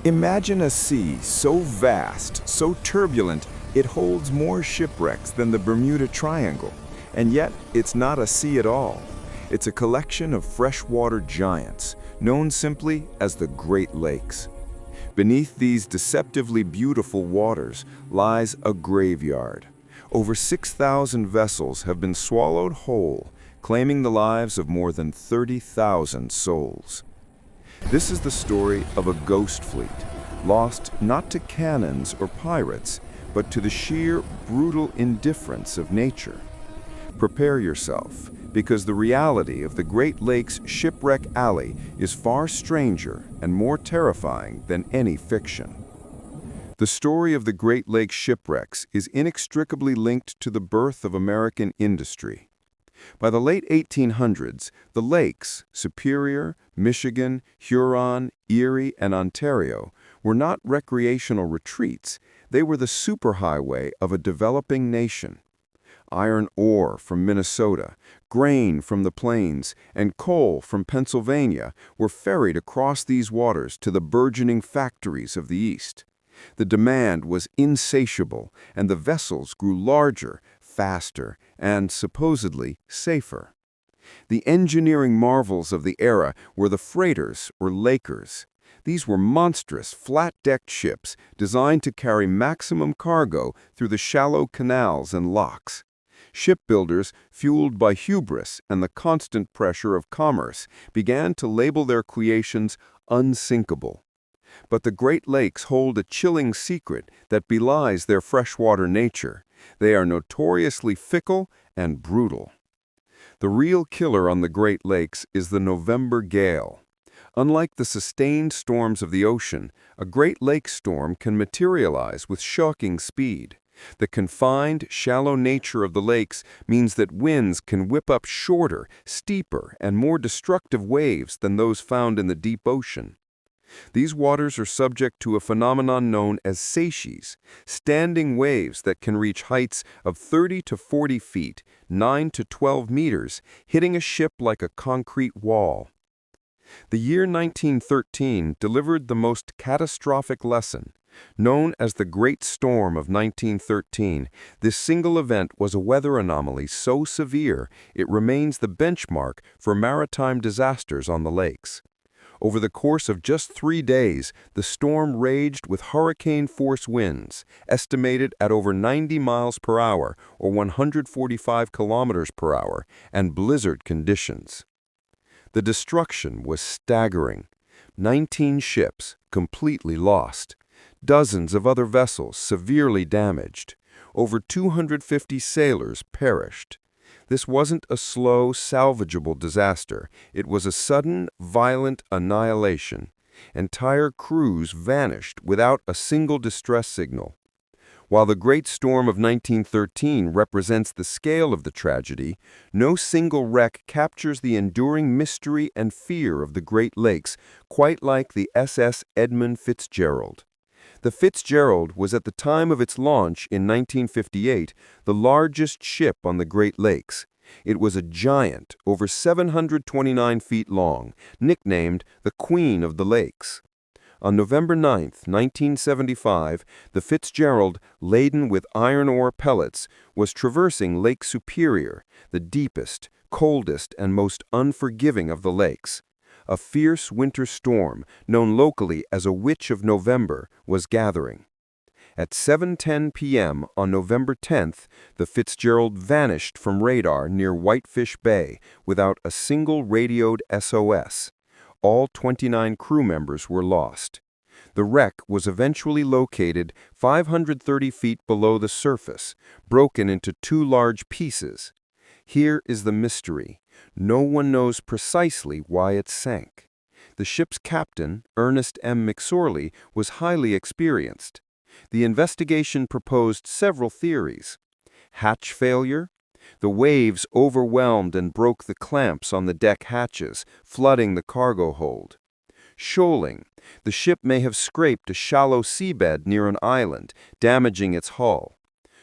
Imagine a sea so vast, so turbulent, it holds more shipwrecks than the Bermuda Triangle. And yet, it's not a sea at all. It's a collection of freshwater giants, known simply as the Great Lakes. Beneath these deceptively beautiful waters lies a graveyard. Over 6,000 vessels have been swallowed whole, claiming the lives of more than 30,000 souls. This is the story of a ghost fleet, lost not to cannons or pirates, but to the sheer, brutal indifference of nature. Prepare yourself, because the reality of the Great Lakes Shipwreck Alley is far stranger and more terrifying than any fiction. The story of the Great Lakes shipwrecks is inextricably linked to the birth of American industry. By the late 1800s, the lakes, Superior, Michigan, Huron, Erie, and Ontario, were not recreational retreats, they were the superhighway of a developing nation. Iron ore from Minnesota, grain from the plains, and coal from Pennsylvania were ferried across these waters to the burgeoning factories of the East. The demand was insatiable, and the vessels grew larger, faster, and supposedly safer. The engineering marvels of the era were the freighters or lakers. These were monstrous, flat-decked ships designed to carry maximum cargo through the shallow canals and locks. Shipbuilders, fueled by hubris and the constant pressure of commerce, began to label their creations unsinkable. But the Great Lakes hold a chilling secret that belies their freshwater nature. They are notoriously fickle and brutal. The real killer on the Great Lakes is the November gale. Unlike the sustained storms of the ocean, a Great Lakes storm can materialize with shocking speed. The confined, shallow nature of the lakes means that winds can whip up shorter, steeper, and more destructive waves than those found in the deep ocean. These waters are subject to a phenomenon known as seiches, standing waves that can reach heights of 30 to 40 feet, 9 to 12 meters, hitting a ship like a concrete wall. The year 1913 delivered the most catastrophic lesson. Known as the Great Storm of 1913, this single event was a weather anomaly so severe it remains the benchmark for maritime disasters on the lakes. Over the course of just 3 days, the storm raged with hurricane-force winds, estimated at over 90 miles per hour or 145 kilometers per hour, and blizzard conditions. The destruction was staggering. 19 ships completely lost. Dozens of other vessels severely damaged. Over 250 sailors perished. This wasn't a slow, salvageable disaster. It was a sudden, violent annihilation. Entire crews vanished without a single distress signal. While the Great Storm of 1913 represents the scale of the tragedy, no single wreck captures the enduring mystery and fear of the Great Lakes quite like the SS Edmund Fitzgerald. The Fitzgerald was at the time of its launch in 1958 the largest ship on the Great Lakes. It was a giant, over 729 feet long, nicknamed the Queen of the Lakes. On November 9, 1975, the Fitzgerald, laden with iron ore pellets, was traversing Lake Superior, the deepest, coldest, and most unforgiving of the lakes. A fierce winter storm, known locally as a Witch of November, was gathering. At 7:10 p.m. on November 10th, the Fitzgerald vanished from radar near Whitefish Bay without a single radioed SOS. All 29 crew members were lost. The wreck was eventually located 530 feet below the surface, broken into 2 large pieces. Here is the mystery. No one knows precisely why it sank. The ship's captain, Ernest M. McSorley, was highly experienced. The investigation proposed several theories. Hatch failure? The waves overwhelmed and broke the clamps on the deck hatches, flooding the cargo hold. Shoaling. The ship may have scraped a shallow seabed near an island, damaging its hull.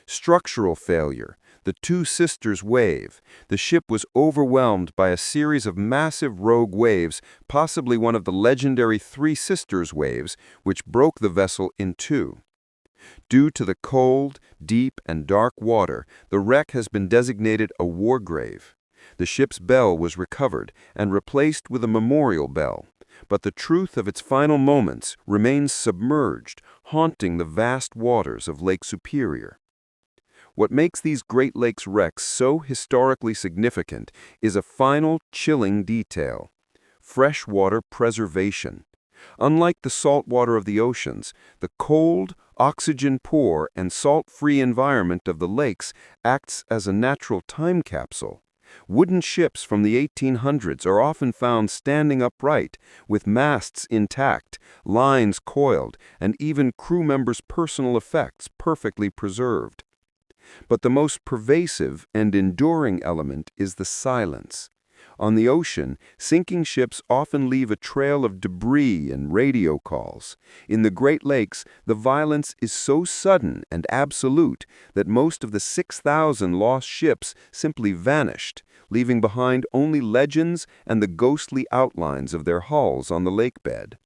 Structural failure. the Two Sisters wave. The ship was overwhelmed by a series of massive rogue waves, possibly one of the legendary Three Sisters waves, which broke the vessel in two. Due to the cold, deep, and dark water, the wreck has been designated a war grave. The ship's bell was recovered and replaced with a memorial bell, but the truth of its final moments remains submerged, haunting the vast waters of Lake Superior. What makes these Great Lakes wrecks so historically significant is a final, chilling detail: freshwater preservation. Unlike the salt water of the oceans, the cold, oxygen-poor, and salt-free environment of the lakes acts as a natural time capsule. Wooden ships from the 1800s are often found standing upright, with masts intact, lines coiled, and even crew members' personal effects perfectly preserved. But the most pervasive and enduring element is the silence. On the ocean, sinking ships often leave a trail of debris and radio calls. In the Great Lakes, the violence is so sudden and absolute that most of the 6,000 lost ships simply vanished, leaving behind only legends and the ghostly outlines of their hulls on the lakebed.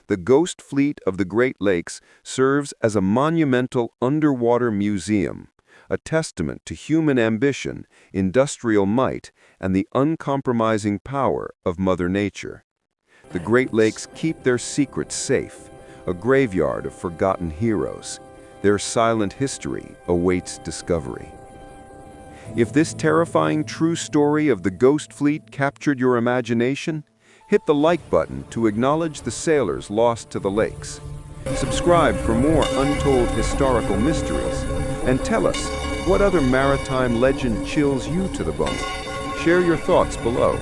The Ghost Fleet of the Great Lakes serves as a monumental underwater museum, a testament to human ambition, industrial might, and the uncompromising power of Mother Nature. The Great Lakes keep their secrets safe, a graveyard of forgotten heroes. Their silent history awaits discovery. If this terrifying true story of the Ghost Fleet captured your imagination, hit the like button to acknowledge the sailors lost to the lakes. Subscribe for more untold historical mysteries, and tell us, what other maritime legend chills you to the bone? Share your thoughts below.